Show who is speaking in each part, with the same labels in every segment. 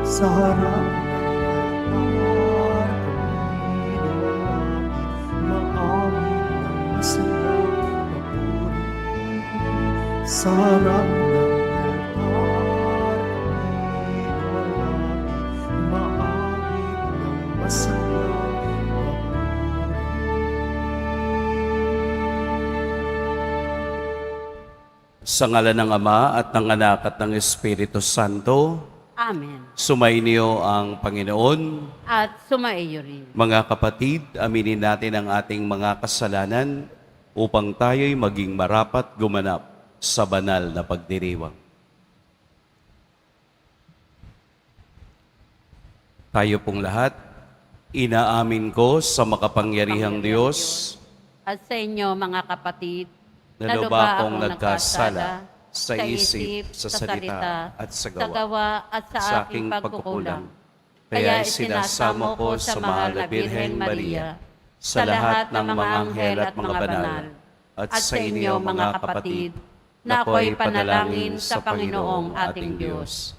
Speaker 1: Sa harap ng altar kami lumalapit, maawit ng masalang papuri. Sa harap ng altar kami lumalapit, maawit ng masalang papuri.
Speaker 2: Sa ngalan ng Ama at ng Anak at ng Espiritu Santo,
Speaker 3: Amen.
Speaker 2: sumainyo ang Panginoon.
Speaker 3: At sumaiyo rin.
Speaker 2: Mga kapatid, aminin natin ang ating mga kasalanan upang tayo'y maging marapat gumanap sa banal na pagdiriwang. Tayo pong lahat, inaamin ko sa makapangyarihang Diyos
Speaker 3: At sa inyo, mga kapatid,
Speaker 2: na lubha akong nagkasala sa isip, sa salita, at sa gawa,
Speaker 3: at sa aking pagkukulang.
Speaker 2: Kaya isinasamo ko sa mahal na Birhen Maria, sa lahat ng mga anghel at mga banal, at sa inyo, mga kapatid, na ako'y panalangin sa Panginoong ating Diyos.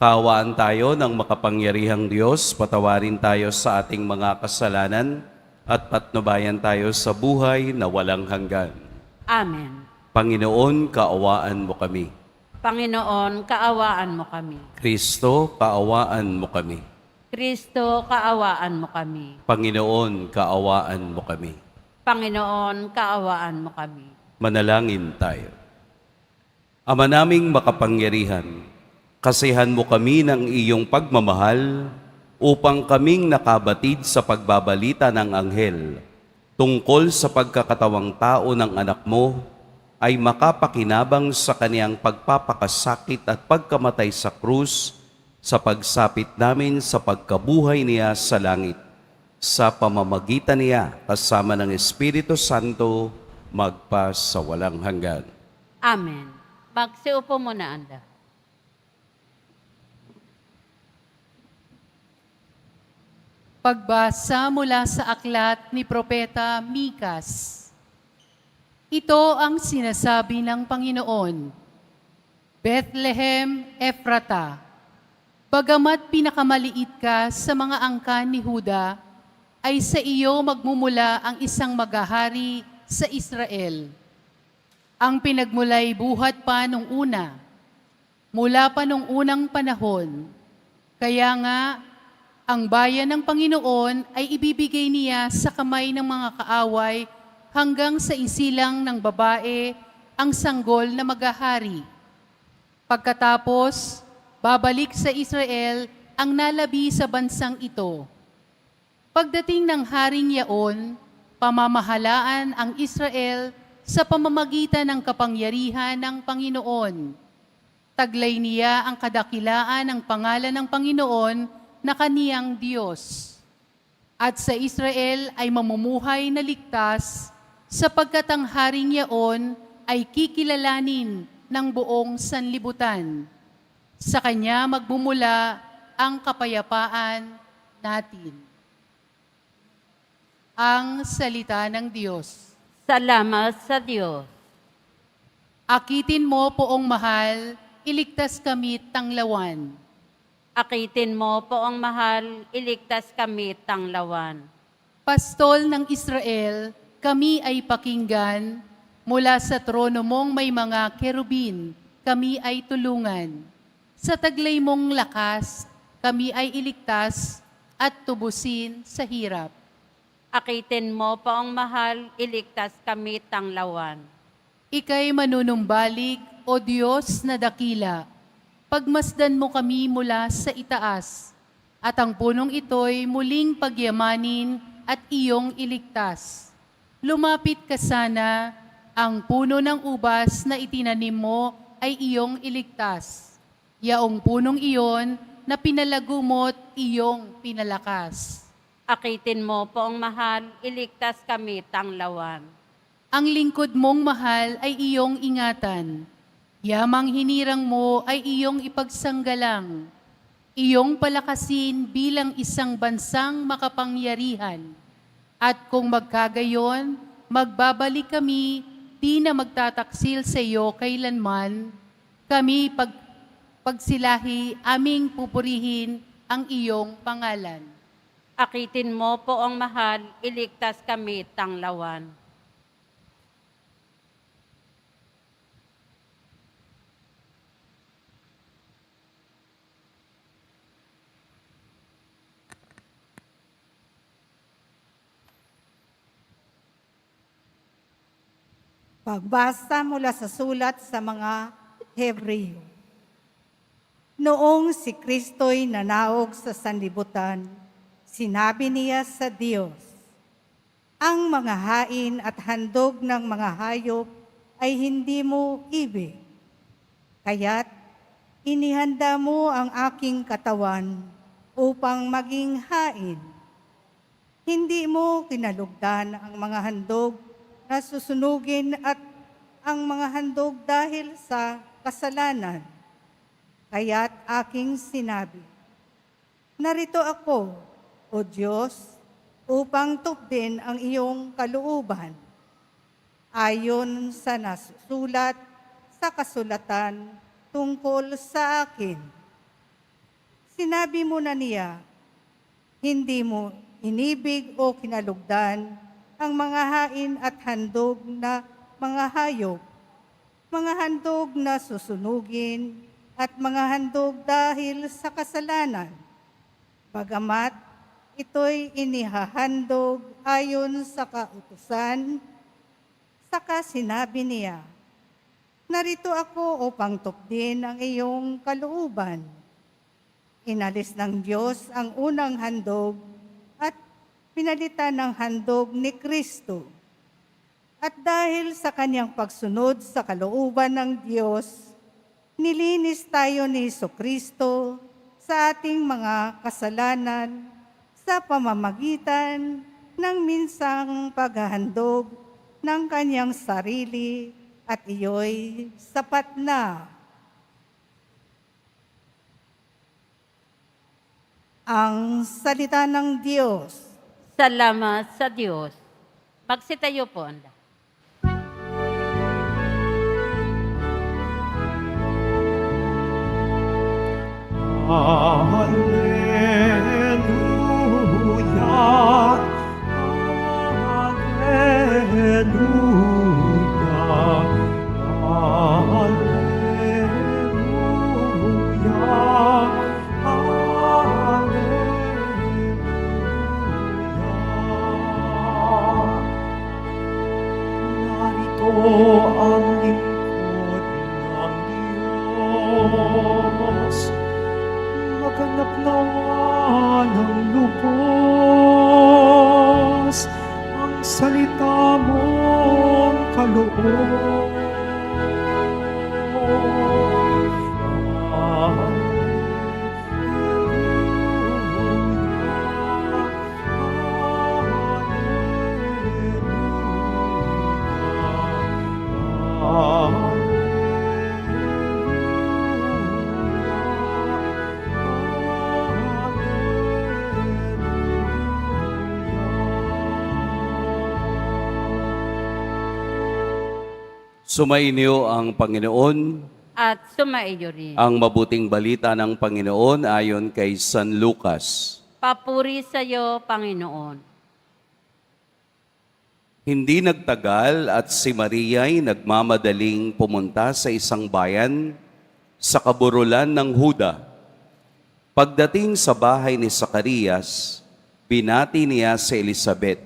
Speaker 2: Kaawaan tayo ng makapangyarihang Diyos, patawarin tayo sa ating mga kasalanan, at patnubayan tayo sa buhay na walang hanggan.
Speaker 3: Amen.
Speaker 2: Panginoon, kaawaan mo kami.
Speaker 3: Panginoon, kaawaan mo kami.
Speaker 2: Kristo, kaawaan mo kami.
Speaker 3: Kristo, kaawaan mo kami.
Speaker 2: Panginoon, kaawaan mo kami.
Speaker 3: Panginoon, kaawaan mo kami.
Speaker 2: Manalangin tayo. Ama naming makapangyarihan, kasihan mo kami ng iyong pagmamahal upang kaming nakabatid sa pagbabalita ng anghel tungkol sa pagkakatawang tao ng anak mo ay makapakinabang sa kaniyang pagpapakasakit at pagkamatay sa krus sa pagsapit namin sa pagkabuhay niya sa langit. Sa pamamagitan niya kasama ng Espiritu Santo magpa sa walang hanggan.
Speaker 3: Amen. Magsiupo muna anda.
Speaker 4: Pagbasa mula sa aklat ni Propeta Mikas. Ito ang sinasabi ng Panginoon, Bethlehem Ephrata, bagamat pinakamaliit ka sa mga angkan ni Huda, ay sa iyo magmumula ang isang maghahari sa Israel. Ang pinagmulay buhat pa nung una, mula pa nung unang panahon. Kaya nga, ang bayan ng Panginoon ay ibibigay niya sa kamay ng mga kaaway hanggang sa isilang ng babae ang sanggol na maghahari. Pagkatapos, babalik sa Israel ang nalabi sa bansang ito. Pagdating ng haring yaon, pamamahalaan ang Israel sa pamamagitan ng kapangyarihan ng Panginoon. Taglay niya ang kadakilaan ng pangalan ng Panginoon na kaniyang Diyos. At sa Israel ay mamumuhay na ligtas, sapagkat ang haring yaon ay kikilalanin ng buong sanlibutan. Sa Kanya magmumula ang kapayapaan natin. Ang salita ng Diyos.
Speaker 3: Salamat sa Diyos.
Speaker 4: Akitin mo, poong mahal, iligtas kami tanglawan.
Speaker 3: Akitin mo, poong mahal, iligtas kami tanglawan.
Speaker 4: Pastol ng Israel, kami ay pakinggan, mula sa trono mong may mga kerubin, kami ay tulungan. Sa taglay mong lakas, kami ay iligtas at tubusin sa hirap.
Speaker 3: Akitin mo, poong mahal, iligtas kami tanglawan.
Speaker 4: Ika'y manunumbalik, O Diyos na dakila. Pagmasdan mo kami mula sa itaas, at ang punong ito'y muling pagyamanin at iyong iligtas. Lumapit ka sana, ang puno ng ubas na itinanim mo ay iyong iligtas. Yaong punong iyon na pinalago mo't iyong pinalakas.
Speaker 3: Akitin mo, poong mahal, iligtas kami tanglawan.
Speaker 4: Ang lingkod mong mahal ay iyong ingatan. Yamang hinirang mo ay iyong ipagsanggalang. Iyong palakasin bilang isang bansang makapangyarihan. At kung magkagayon, magbabalik kami, di na magtataksil sa iyo kailanman. Kami pagsilahi aming pupurihin ang iyong pangalan.
Speaker 3: Akitin mo, Poong mahal, iligtas kami tanglawan.
Speaker 5: Pagbasa mula sa sulat sa mga Hebreo. Noong si Kristo'y nanaog sa sanlibutan, sinabi niya sa Diyos, "Ang mga hain at handog ng mga hayop ay hindi mo ibig. Kaya't inihanda mo ang aking katawan upang maging hain. Hindi mo kinalugdan ang mga handog na susunugin at ang mga handog dahil sa kasalanan. Kaya't aking sinabi, narito ako, O Diyos, upang tupdin ang iyong kalooban. Ayon sa nasusulat sa kasulatan tungkol sa akin. Sinabi mo na niya, hindi mo inibig o kinalugdan ang mga hain at handog na mga hayop, mga handog na susunugin, at mga handog dahil sa kasalanan. Bagamat ito'y inihahandog ayon sa kautusan, saka sinabi niya, narito ako upang tupdin ang iyong kalooban. Inalis ng Diyos ang unang handog at pinalitan ng handog ni Kristo. At dahil sa kanyang pagsunod sa kalooban ng Diyos, nilinis tayo ni Jesucristo sa ating mga kasalanan sa pamamagitan ng minsang paghahandog ng kanyang sarili at iyo'y sapat na. Ang salita ng Diyos.
Speaker 3: Salamat sa Diyos. Magsitayo po ang lahat.
Speaker 1: Hallelujah, hallelujah, hallelujah, hallelujah. Narito ang lingkod ng Diyos, maganap nawa ng lubos ang salita mong kaloob.
Speaker 2: Sumainyo ang Panginoon,
Speaker 3: At sumaiyo rin.
Speaker 2: ang mabuting balita ng Panginoon ayon kay San Lucas.
Speaker 3: Papuri sa iyo, Panginoon.
Speaker 2: Hindi nagtagal at si Maria ay nagmamadaling pumunta sa isang bayan sa kaburulan ng Huda. Pagdating sa bahay ni Zacarias, binati niya si Elizabeth.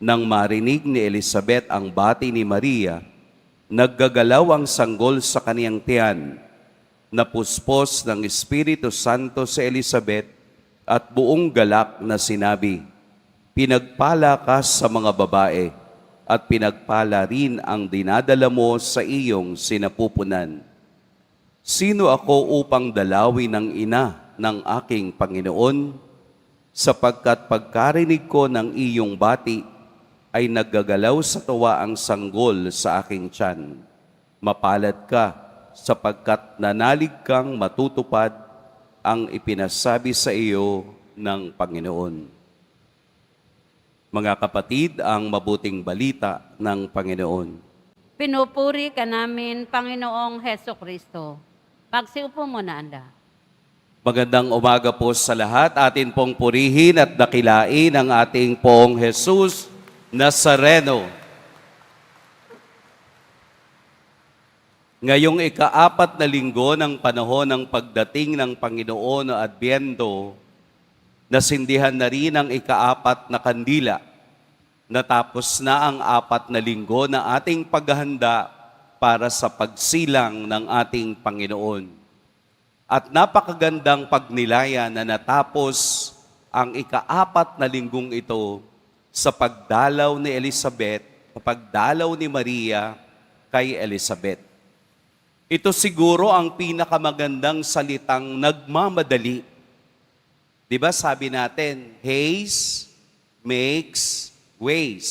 Speaker 2: Nang marinig ni Elizabeth ang bati ni Maria, naggagalaw ang sanggol sa kaniyang tiyan. Napuspos ng Espiritu Santo si Elizabeth at buong galak na sinabi, pinagpala ka sa mga babae at pinagpala rin ang dinadala mo sa iyong sinapupunan. Sino ako upang dalawin ng ina ng aking Panginoon? Sapagkat pagkarinig ko ng iyong bati, ay naggagalaw sa tuwa ang sanggol sa aking tiyan. Mapalad ka, sapagkat nanalig kang matutupad ang ipinasabi sa iyo ng Panginoon. Mga kapatid, ang mabuting balita ng Panginoon.
Speaker 3: Pinupuri ka namin, Panginoong Heso Kristo. Magsiupo muna ang lahat.
Speaker 2: Magandang umaga po sa lahat. Atin pong purihin at dakilain ang ating pong Jesus Nazareno. Ngayong ika-4 na linggo ng panahon ng pagdating ng Panginoon o Adbyento, nasindihan na rin ang ika-4 na kandila. Natapos na ang 4 na linggo na ating paghahanda para sa pagsilang ng ating Panginoon. At napakagandang pagnilayan na natapos ang ika-4 na linggong ito sa pagdalaw ni Elizabeth, pagdalaw ni Maria kay Elizabeth. Ito siguro ang pinakamagandang salitang nagmamadali. Di ba sabi natin, haste makes ways.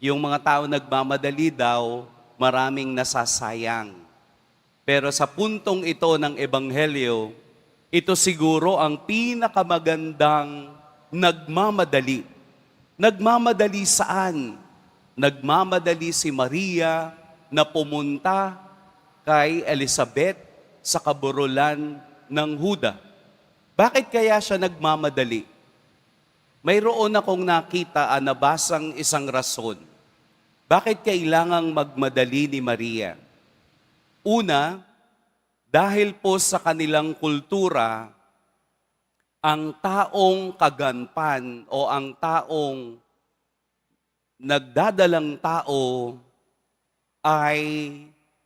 Speaker 2: Yung mga tao nagmamadali daw, maraming nasasayang. Pero sa puntong ito ng Ebanghelyo, ito siguro ang pinakamagandang nagmamadali. Nagmamadali saan? Nagmamadali si Maria na pumunta kay Elizabeth sa kaburulan ng Huda. Bakit kaya siya nagmamadali? Mayroon akong nakita, nabasang isang rason. Bakit kailangang magmadali ni Maria? Una, dahil po sa kanilang kultura, ang taong kaganpan o ang taong nagdadalang tao ay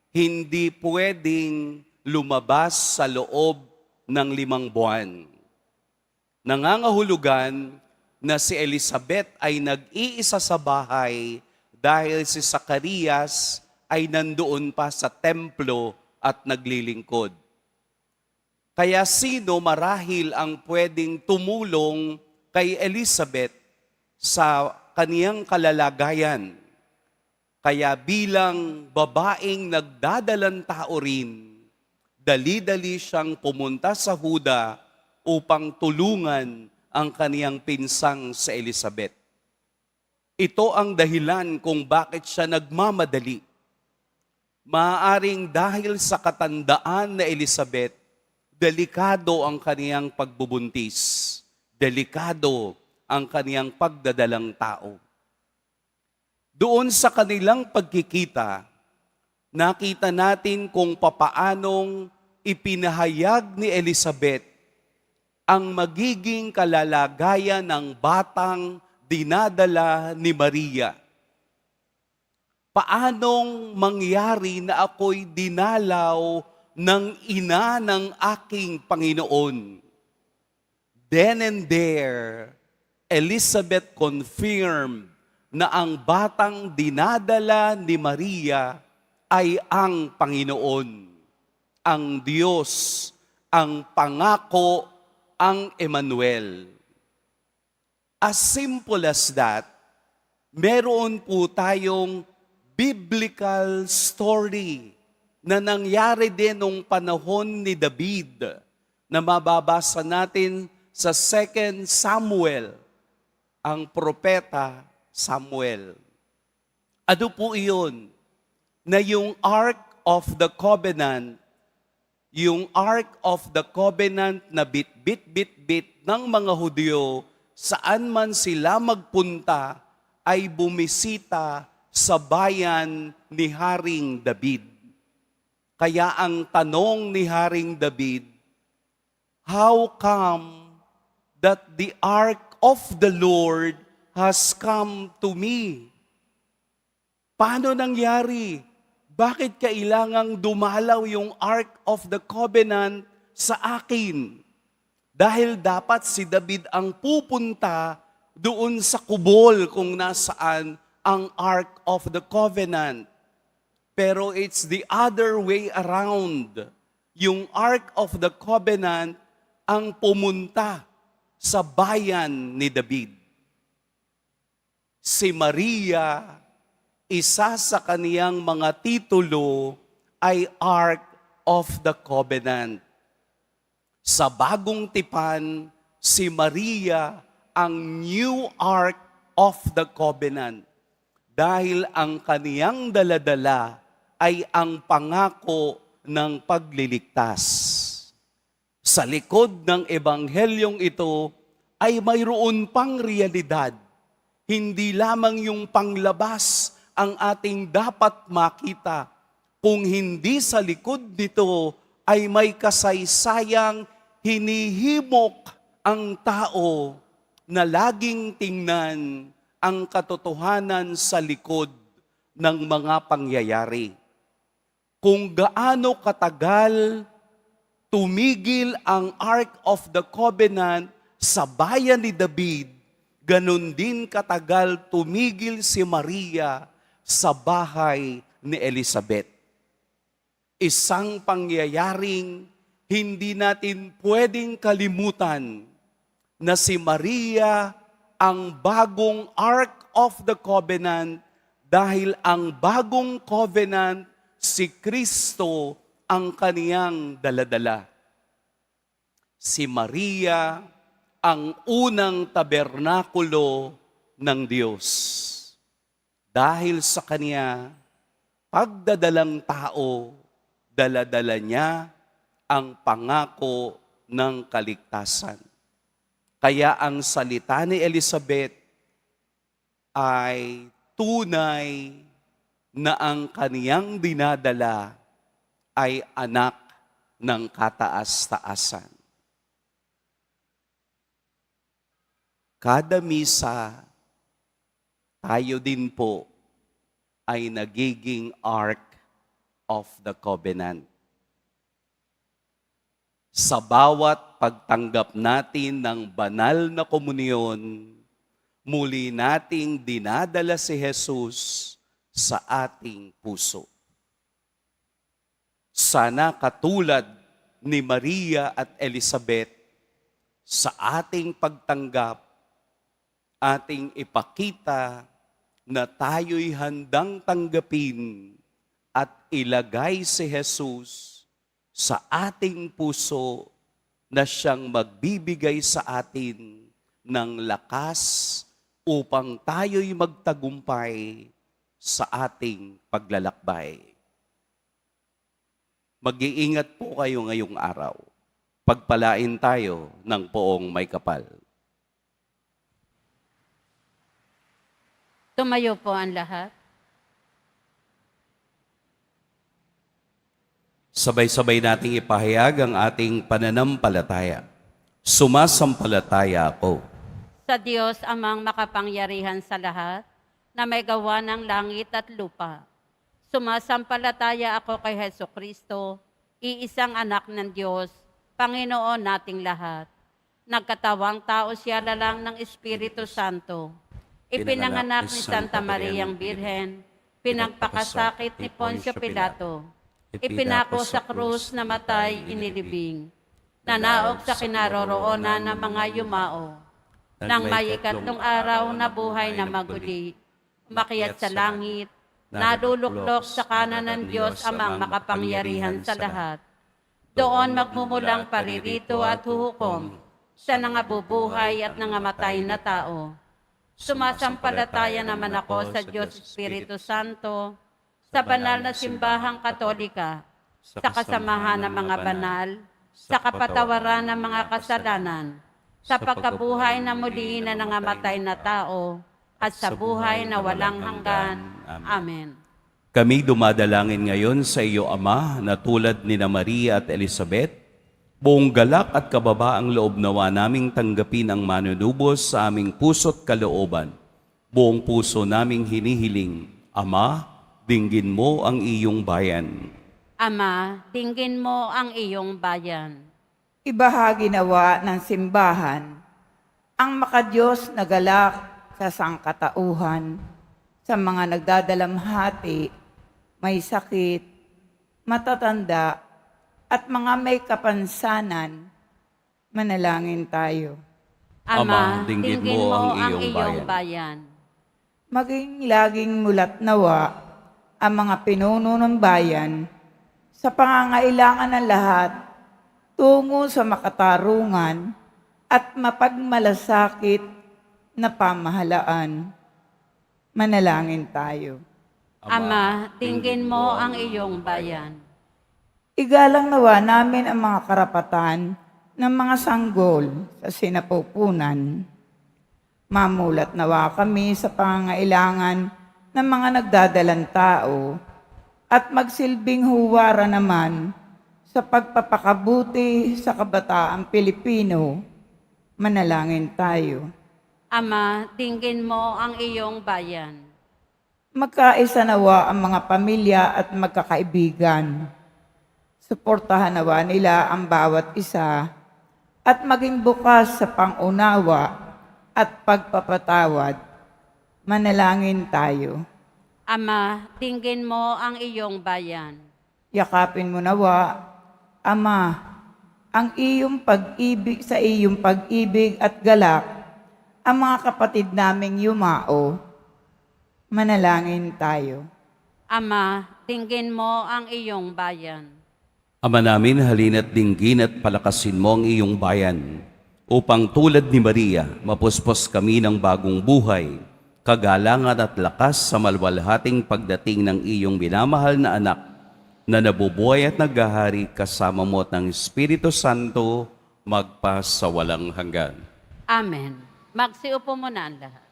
Speaker 2: hindi pwedeng lumabas sa loob ng 5 buwan. Nangangahulugan na si Elizabeth ay nag-iisa sa bahay dahil si Zacarias ay nandoon pa sa templo at naglilingkod. Kaya sino marahil ang pwedeng tumulong kay Elizabeth sa kaniyang kalalagayan? Kaya bilang babaeng nagdadalang tao rin, dali-dali siyang pumunta sa Huda upang tulungan ang kaniyang pinsang sa Elizabeth. Ito ang dahilan kung bakit siya nagmamadali. Maaaring dahil sa katandaan na Elizabeth, delikado ang kaniyang pagbubuntis. Delikado ang kaniyang pagdadalang tao. Doon sa kanilang pagkikita, nakita natin kung papaanong ipinahayag ni Elizabeth ang magiging kalalagayan ng batang dinadala ni Maria. Paanong mangyari na ako'y dinalaw ng ina ng aking Panginoon? Then and there, Elizabeth confirmed na ang batang dinadala ni Maria ay ang Panginoon, ang Diyos, ang pangako, ang Emmanuel. As simple as that, meron po tayong biblical story na nangyari din nung panahon ni David na mababasa natin sa 2 Samuel, ang propeta Samuel. Ano po iyon? Na yung Ark of the Covenant, yung Ark of the Covenant na bit-bit ng mga Hudyo, saan man sila magpunta, ay bumisita sa bayan ni Haring David. Kaya ang tanong ni Haring David, how come that the ark of the Lord has come to me? Paano nangyari? Bakit kailangang dumalaw yung Ark of the Covenant sa akin? Dahil dapat si David ang pupunta doon sa kubol kung nasaan ang Ark of the Covenant. Pero it's the other way around. Yung Ark of the Covenant ang pumunta sa bayan ni David. Si Maria, isa sa kaniyang mga titulo ay Ark of the Covenant. Sa bagong tipan, si Maria ang new Ark of the Covenant. Dahil ang kaniyang daladala ay ang pangako ng pagliligtas. sa likod ng ebanghelyong ito ay mayroon pang realidad. Hindi lamang yung panglabas ang ating dapat makita. Kung hindi sa likod nito ay may kasaysayang hinihimok ang tao na laging tingnan ang katotohanan sa likod ng mga pangyayari. Kung gaano katagal tumigil ang Ark of the Covenant sa bayan ni David, ganun din katagal tumigil si Maria sa bahay ni Elizabeth. Isang pangyayaring hindi natin pwedeng kalimutan na si Maria ang bagong Ark of the Covenant dahil ang bagong covenant si Kristo ang kaniyang daladala. Si Maria ang unang tabernakulo ng Diyos. Dahil sa kaniya, pagdadalang tao, daladala niya ang pangako ng kaligtasan. Kaya ang salita ni Elizabeth ay tunay na ang kaniyang dinadala ay anak ng kataas-taasan. Kada misa, tayo din po ay nagiging Ark of the Covenant. Sa bawat pagtanggap natin ng banal na komunyon, muli nating dinadala si Jesus sa ating puso. Sana katulad ni Maria at Elizabeth, sa ating pagtanggap, ating ipakita na tayo'y handang tanggapin at ilagay si Jesus sa ating puso na siyang magbibigay sa atin ng lakas upang tayo'y magtagumpay sa ating paglalakbay. Mag-iingat po kayo ngayong araw. Pagpalain tayo ng poong may kapal.
Speaker 3: Tumayo po ang lahat.
Speaker 2: Sabay-sabay nating ipahayag ang ating pananampalataya. Sumasampalataya ako
Speaker 3: Sa Diyos amang makapangyarihan sa lahat, na may gawa ng langit at lupa. Sumasampalataya ako kay Hesukristo, iisang anak ng Diyos, Panginoon nating lahat. Nagkatawang tao siya lalang ng Espiritu Santo. Ipinanganak ni Santa Mariang Birhen, pinagpakasakit ni Poncio Pilato, ipinako sa krus, namatay, inilibing, nanaog sa kinaroroonan ng mga yumao, nang may ikatlong araw na buhay na maguli, umakyat sa langit, naduluklok sa kanan ng Diyos amang makapangyarihan sa lahat. Doon magmumulang paririto at huhukom sa nangabubuhay at nangamatay na tao. Sumasampalataya naman ako sa Diyos Espiritu Santo, sa banal na simbahang katolika, sa kasamahan ng mga banal, sa kapatawaran ng mga kasalanan, sa pagkabuhay na muli na nangamatay na tao, at sa buhay na walang hanggan. Amen.
Speaker 2: Kami dumadalangin ngayon sa iyo, Ama, na tulad ni na Maria at Elizabeth, buong galak at kababaang loob nawa naming tanggapin ang manunubos sa aming puso't kalooban. Buong puso naming hinihiling, Ama, dinggin mo ang iyong bayan.
Speaker 3: Ama, dinggin mo ang iyong bayan.
Speaker 6: Ibahagi nawa ng simbahan ang makadiyos na galak sa sangkatauhan, sa mga nagdadalamhati, may sakit, matatanda, at mga may kapansanan. Manalangin tayo.
Speaker 3: Ama, dinggin mo ang iyong bayan.
Speaker 6: Maging laging mulat nawa ang mga pinuno ng bayan sa pangangailangan ng lahat tungo sa makatarungan at mapagmalasakit na pamahalaan. Manalangin tayo.
Speaker 3: Ama, dinggin mo ang iyong bayan.
Speaker 6: Igalang nawa namin ang mga karapatan ng mga sanggol sa sinapupunan. Mamulat nawa kami sa pangangailangan ng mga nagdadalang tao at magsilbing huwara naman sa pagpapakabuti sa kabataang Pilipino. Manalangin tayo.
Speaker 3: Ama, tingin mo ang iyong bayan.
Speaker 6: Magkaisa nawa ang mga pamilya at magkakaibigan. Suportahan nawa nila ang bawat isa at maging bukas sa pangunawa at pagpapatawad. Manalangin tayo.
Speaker 3: Ama, tingin mo ang iyong bayan.
Speaker 6: Yakapin mo nawa, Ama, ang iyong pag-ibig sa iyong pag-ibig at galak, ang mga kapatid naming yumao. Manalangin tayo.
Speaker 3: Ama, tingin mo ang iyong bayan.
Speaker 2: Ama namin, halina't dinggin at palakasin mo ang iyong bayan, upang tulad ni Maria, mapuspos kami ng bagong buhay, kagalangan at lakas sa malwalhating pagdating ng iyong minamahal na anak, na nabubuhay at naghahari kasama mo at ng Espiritu Santo, magpa sa walang hanggan.
Speaker 3: Amen. Magsiupo muna ang lahat.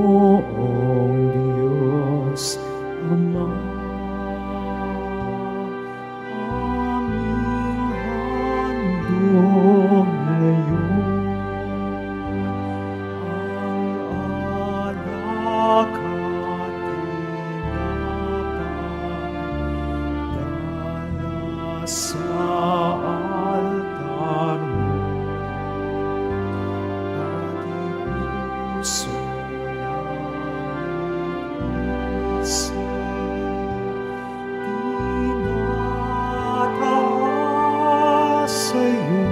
Speaker 1: Panginoong Diyos, Ama, aming handog ngayon, ang alak at tinapay, dala sa altar mo. Puso namin tinataas sa'yo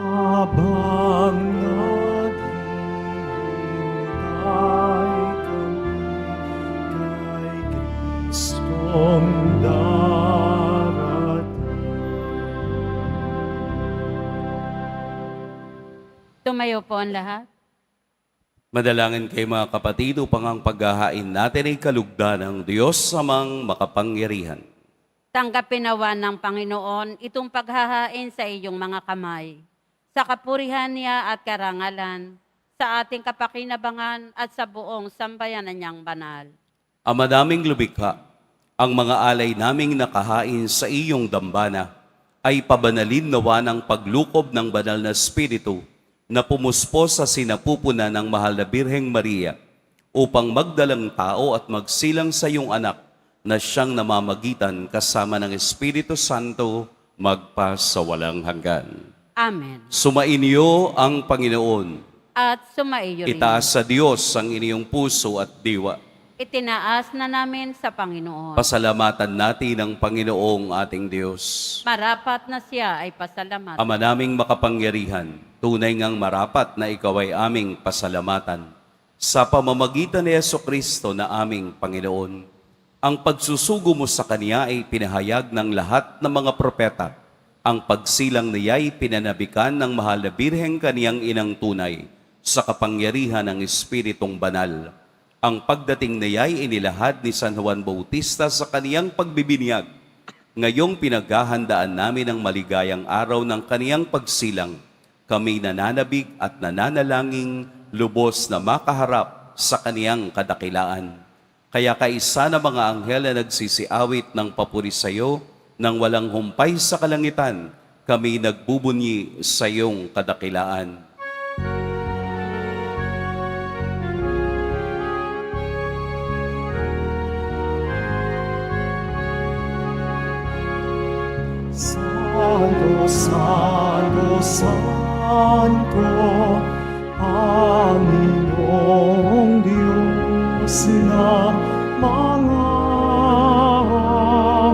Speaker 1: habang naghihintay kami kay Kristong darating.
Speaker 3: Tumayo po ang lahat.
Speaker 2: Madalangin kayo mga kapatid upang ang paghahain natin ay kalugdan ng Diyos samang makapangyarihan.
Speaker 3: Tanggapin nawa ng Panginoon itong paghahain sa iyong mga kamay, sa kapurihan niya at karangalan, sa ating kapakinabangan at sa buong sambayanan niyang banal.
Speaker 2: Ama naming lumikha, ang mga alay naming nakahain sa iyong dambana ay pabanalin nawa ng paglukob ng banal na Espiritu na pumuspos sa sinapupunan ng mahal na Birheng Maria upang magdalang tao at magsilang sa iyong anak na siyang namamagitan kasama ng Espiritu Santo magpa sa walang hanggan.
Speaker 3: Amen.
Speaker 2: Sumainyo ang Panginoon.
Speaker 3: At sumaiyo rin.
Speaker 2: Itaas sa Diyos ang inyong puso at diwa.
Speaker 3: Itinaas na namin sa Panginoon.
Speaker 2: Pasalamatan natin ang Panginoong ating Diyos.
Speaker 3: Marapat na siya ay pasalamat.
Speaker 2: Ama naming makapangyarihan, tunay ngang marapat na ikaw ay aming pasalamatan. Sa pamamagitan ni Jesucristo na aming Panginoon, ang pagsusugo mo sa Kanya ay pinahayag ng lahat ng mga propeta. Ang pagsilang niya ay pinanabikan ng mahal na Birheng Kaniyang inang tunay sa kapangyarihan ng Espiritong Banal. Ang pagdating niya ay inilahad ni San Juan Bautista sa kaniyang pagbibinyag. Ngayong pinaghahandaan namin ang maligayang araw ng kaniyang pagsilang, kami nananabig at nananalangin lubos na makaharap sa kaniyang kadakilaan. Kaya kaisa na mga anghel na nagsisiawit ng papuri sa iyo, nang walang humpay sa kalangitan, kami nagbubunyi sa iyong kadakilaan.
Speaker 1: Santo, Santo, Santo, Panginoong Diyos na mga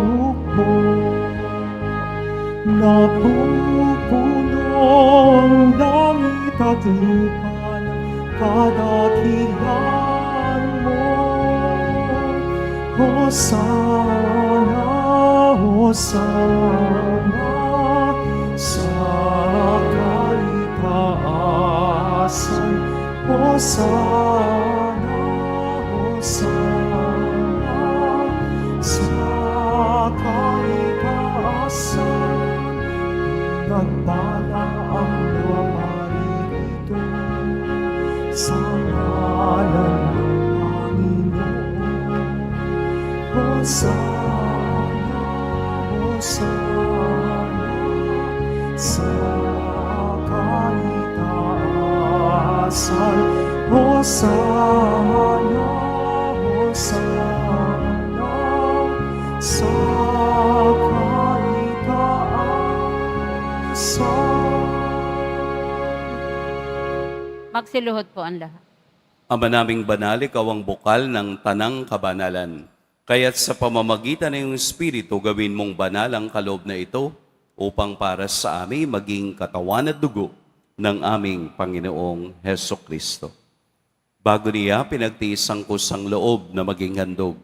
Speaker 1: hukbo, napupunong langit at lupa ng kadakilan mo. Hosana, Hosana sa kaitaasan. Hosana, Hosana sa kaitaasan. Nagpala ang namarito sa ngalan ng Panginoon. Hosana, Hosana sa kaitaasan. Hosana, Hosana sa kaitaasan.
Speaker 3: Magsiluhod po ang lahat.
Speaker 2: Ama naming banal, ikaw ang bukal ng tanang kabanalan. Kaya't sa pamamagitan ng iyong Espiritu, gawin mong banal ang kaloob na ito upang para sa amin maging katawan at dugo ng aming Panginoong Heso Kristo. Bago niya pinagtiis ang kusang loob na maging handog,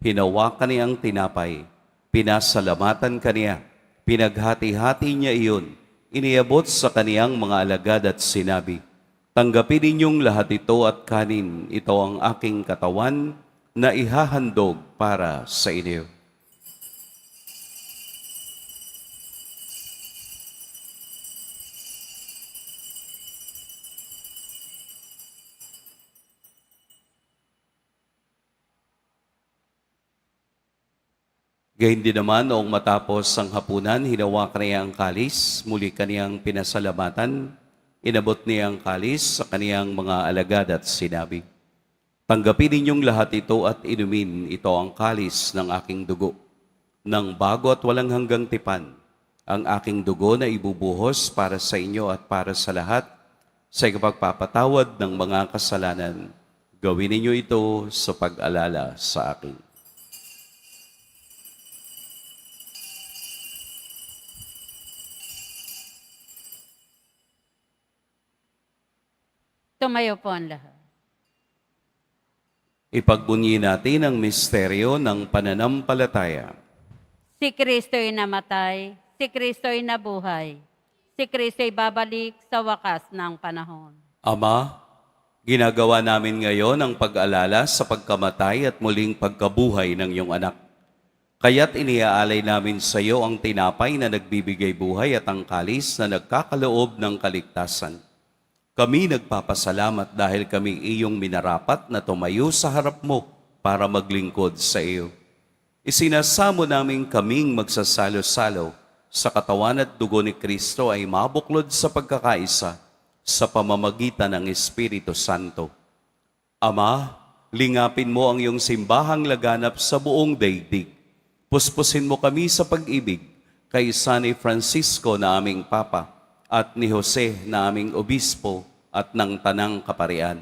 Speaker 2: hinawakan niya ang tinapay, pinasalamatan kaniya, pinaghati-hati niya iyon, iniabot sa kaniyang mga alagad at sinabi, "Tanggapin ninyong lahat ito at kanin, ito ang aking katawan na ihahandog para sa inyo." Gayun din naman, noong matapos ang hapunan, hinawakan niya ang kalis, muli kaniyang pinasalamatan, inabot niya ang kalis sa kaniyang mga alagad at sinabi, "Tanggapin ninyong lahat ito at inumin, ito ang kalis ng aking dugo, ng bago at walang hanggang tipan, ang aking dugo na ibubuhos para sa inyo at para sa lahat, sa ikapagpapatawad ng mga kasalanan. Gawin ninyo ito sa pag-alala sa akin."
Speaker 3: Tumayo po ang lahat.
Speaker 2: Ipagbunyi natin ang misteryo ng pananampalataya.
Speaker 3: Si Kristo'y namatay, si Kristo'y nabuhay, si Kristo'y babalik sa wakas ng panahon.
Speaker 2: Ama, ginagawa namin ngayon ang pag-alala sa pagkamatay at muling pagkabuhay ng iyong anak. Kaya't iniaalay namin sa iyo ang tinapay na nagbibigay buhay at ang kalis na nagkakaloob ng kaligtasan. Kami nagpapasalamat dahil kami iyong minarapat na tumayo sa harap mo para maglingkod sa iyo. Isinasamo namin kaming magsasalo-salo sa katawan at dugo ni Kristo ay mabuklod sa pagkakaisa sa pamamagitan ng Espiritu Santo. Ama, lingapin mo ang iyong simbahang laganap sa buong daigdig. Puspusin mo kami sa pag-ibig kay San Francisco na aming Papa at ni Jose na aming Obispo at ng Tanang Kaparian.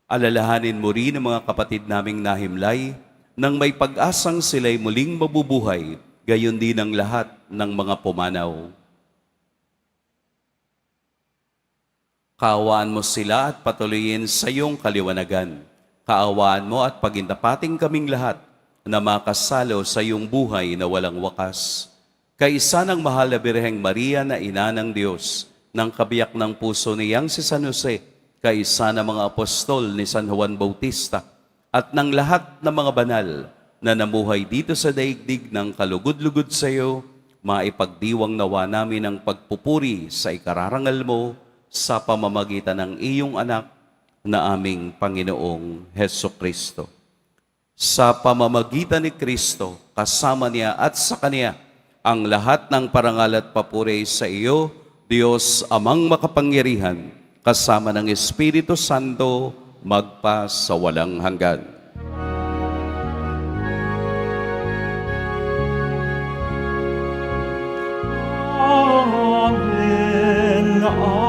Speaker 2: Alalahanin mo rin ang mga kapatid naming nahimlay nang may pag-asang sila'y muling mabubuhay, gayon din ang lahat ng mga pumanaw. Kaawaan mo sila at patuloyin sa iyong kaliwanagan. Kaawaan mo at pagintapating kaming lahat na makasalo sa iyong buhay na walang wakas. Kaisa ng mahal na Birheng Maria na ina ng Diyos, ng kabiyak ng puso niyang si San Jose, kaisa ng mga apostol ni San Juan Bautista, at ng lahat ng mga banal na namuhay dito sa daigdig ng kalugod-lugod sa iyo, maipagdiwang nawa namin ang pagpupuri sa ikararangal mo sa pamamagitan ng iyong anak na aming Panginoong Heso Kristo. Sa pamamagitan ni Kristo, kasama niya at sa Kanya, ang lahat ng parangal at papuri sa iyo, Diyos Amang makapangyarihan, kasama ng Espiritu Santo, magpa sa walang hanggan.
Speaker 1: Amen, Amen, Amen.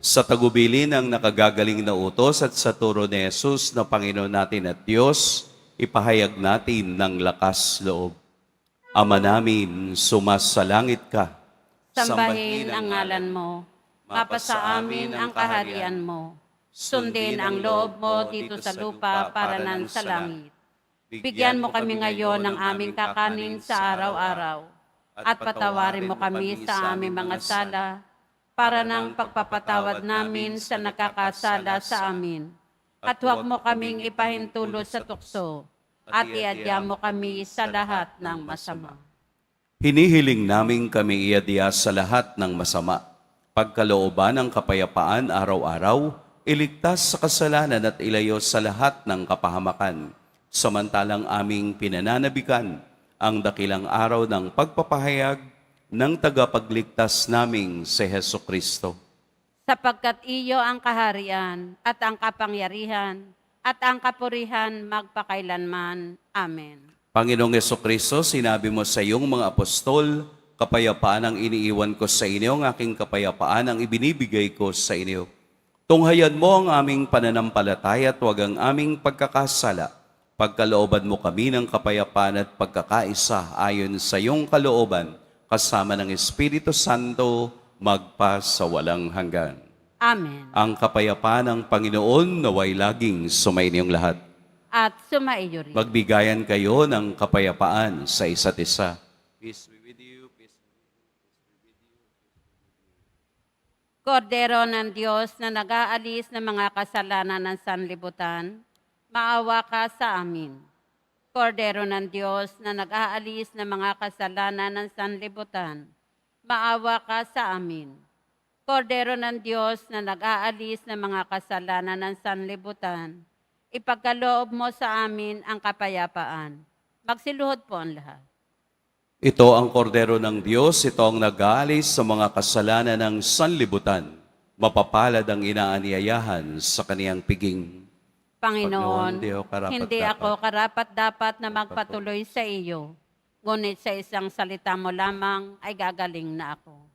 Speaker 2: Sa tagubilin ng nakagagaling na utos at sa turo ni Jesus na Panginoon natin at Diyos, ipahayag natin ng lakas loob. Ama namin, sumasalangit ka.
Speaker 3: Sambahin ang ngalan mo. mapasa amin ang kaharian mo. Sundin ang loob mo dito sa lupa para nan sa langit. Bigyan mo kami ngayon ng aming kakanin sa araw-araw. At patawarin mo kami sa aming mga sala, para ng pagpapatawad namin sa nakakasala sa amin. At huwag mo kaming ipahintulot sa tukso, at iadya mo kami sa lahat ng masama.
Speaker 2: Hinihiling namin kami iadya sa lahat ng masama. Pagkalooban ng kapayapaan araw-araw, iligtas sa kasalanan at ilayo sa lahat ng kapahamakan. Samantalang aming pinananabikan ang dakilang araw ng pagpapahayag ng tagapagligtas naming si Heso Kristo.
Speaker 3: Sapagkat iyo ang kaharian at ang kapangyarihan at ang kapurihan magpakailanman. Amen.
Speaker 2: Panginoong Heso Kristo, sinabi mo sa iyong mga apostol, kapayapaan ang iniiwan ko sa inyo, ang aking kapayapaan ang ibinibigay ko sa inyo. Tunghayan mo ang aming pananampalataya at huwag ang aming pagkakasala. Pagkalooban mo kami ng kapayapaan at pagkakaisa ayon sa iyong kalooban, kasama ng Espiritu Santo, magpa sa walang hanggan.
Speaker 3: Amen.
Speaker 2: Ang kapayapaan ng Panginoon naway laging sumaininyong lahat.
Speaker 3: At sumaiyo rin.
Speaker 2: Magbigayan kayo ng kapayapaan sa isa't isa. Peace be with you. Peace be with you.
Speaker 3: Kordero ng Diyos na nag-aalis ng mga kasalanan ng sanlibutan, maawa ka sa amin. Kordero ng Diyos na nag-aalis ng mga kasalanan ng sanlibutan, maawa ka sa amin. Kordero ng Diyos na nag-aalis ng mga kasalanan ng sanlibutan, ipagkaloob mo sa amin ang kapayapaan. Magsiluhod po ang lahat.
Speaker 2: Ito ang kordero ng Diyos, ito ang nag-aalis sa mga kasalanan ng sanlibutan. Mapapalad ang inaanyayahan sa kaniyang piging.
Speaker 3: Panginoon,
Speaker 2: Panginoon,
Speaker 3: hindi ako karapat-dapat na magpatuloy sa iyo, ngunit sa isang salita mo lamang ay gagaling na ako.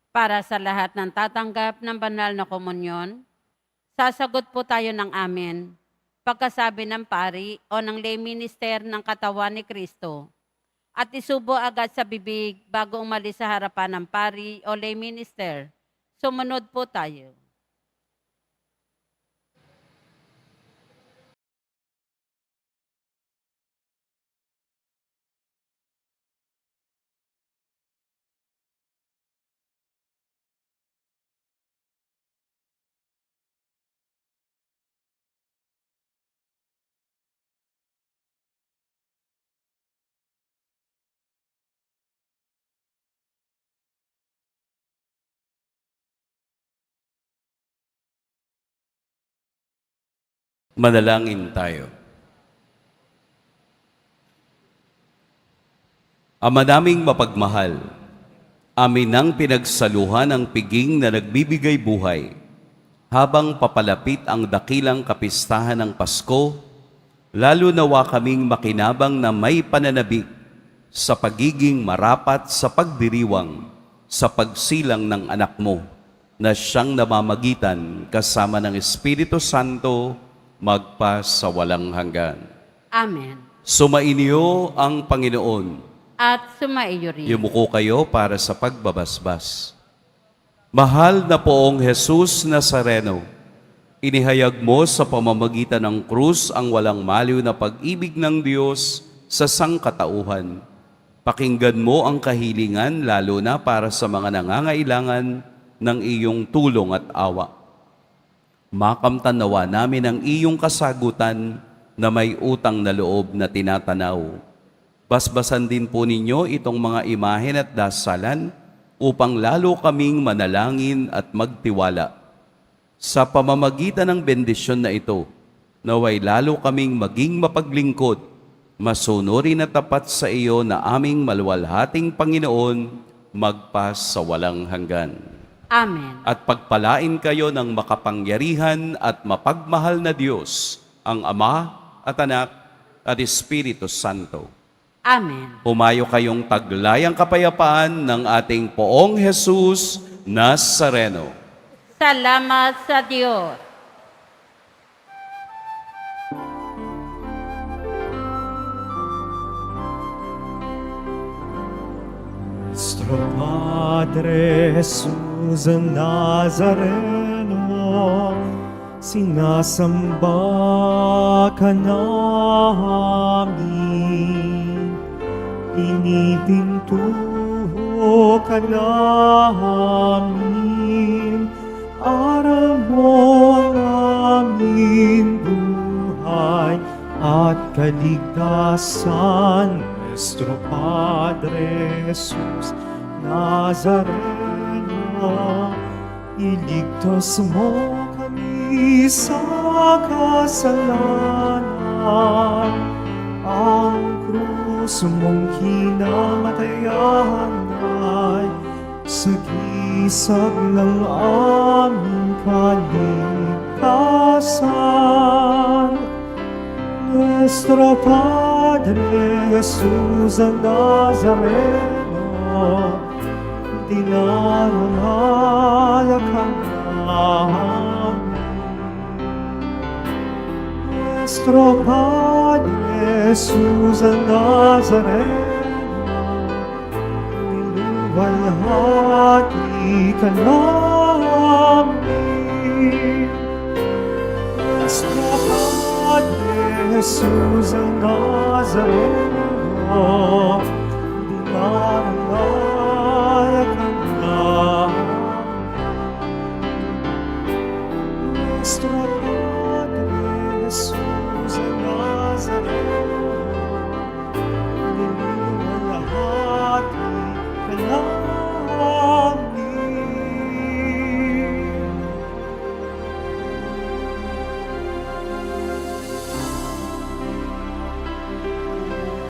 Speaker 3: Para sa lahat ng tatanggap ng banal na komunyon, sasagot po tayo ng amen pagkasabi ng pari o ng lay minister ng katawan ni Kristo at isubo agad sa bibig bago umalis sa harapan ng pari o lay minister. Sumunod po tayo.
Speaker 2: Manalangin tayo. Ama naming mapagmahal, amin ang pinagsaluhan ng piging na nagbibigay buhay. Habang papalapit ang dakilang kapistahan ng Pasko, lalo nawa kaming makinabang na may pananabik sa pagiging marapat sa pagdiriwang sa pagsilang ng anak mo na siyang namamagitan kasama ng Espiritu Santo magpa sa walang hanggan.
Speaker 3: Amen.
Speaker 2: Sumainyo ang Panginoon.
Speaker 3: At sumaiyo rin.
Speaker 2: Yumuko kayo para sa pagbabasbas. Mahal na poong Jesus Nazareno, inihayag mo sa pamamagitan ng krus ang walang maliw na pag-ibig ng Diyos sa sangkatauhan. Pakinggan mo ang kahilingan lalo na para sa mga nangangailangan ng iyong tulong at awa. Makamtan nawa namin ang iyong kasagutan na may utang na loob na tinatanaw. Basbasan din po ninyo itong mga imahen at dasalan upang lalo kaming manalangin at magtiwala. Sa pamamagitan ng bendisyon na ito, naway lalo kaming maging mapaglingkod, masunurin at tapat sa iyo na aming maluwalhating Panginoon, magpas sa walang hanggan.
Speaker 3: Amen.
Speaker 2: At pagpalain kayo ng makapangyarihan at mapagmahal na Diyos, ang Ama at Anak at Espiritu Santo.
Speaker 3: Amen.
Speaker 2: Humayo kayong taglayang kapayapaan ng ating Poong Jesus Nazareno.
Speaker 3: Salamat sa Diyos.
Speaker 1: Nuestro Padre Jesús Nazareno, sinasamba ka namin, pinipintuho ka namin, aral mo ang aming buhay at kaligtasan. Nuestro Padre Jesús Nazareno, iligtas mo kami sa kasalanan. Ang krus mong kinamatayan ay sagisag ng aming kaligtasan. Nuestro Padre Jesús Nazareno, dinarangal ka namin. Nuestro Padre Jesús Nazareno, niluwalhati ka namin. Nuestro Padre Jesús Nazareno, dinarangal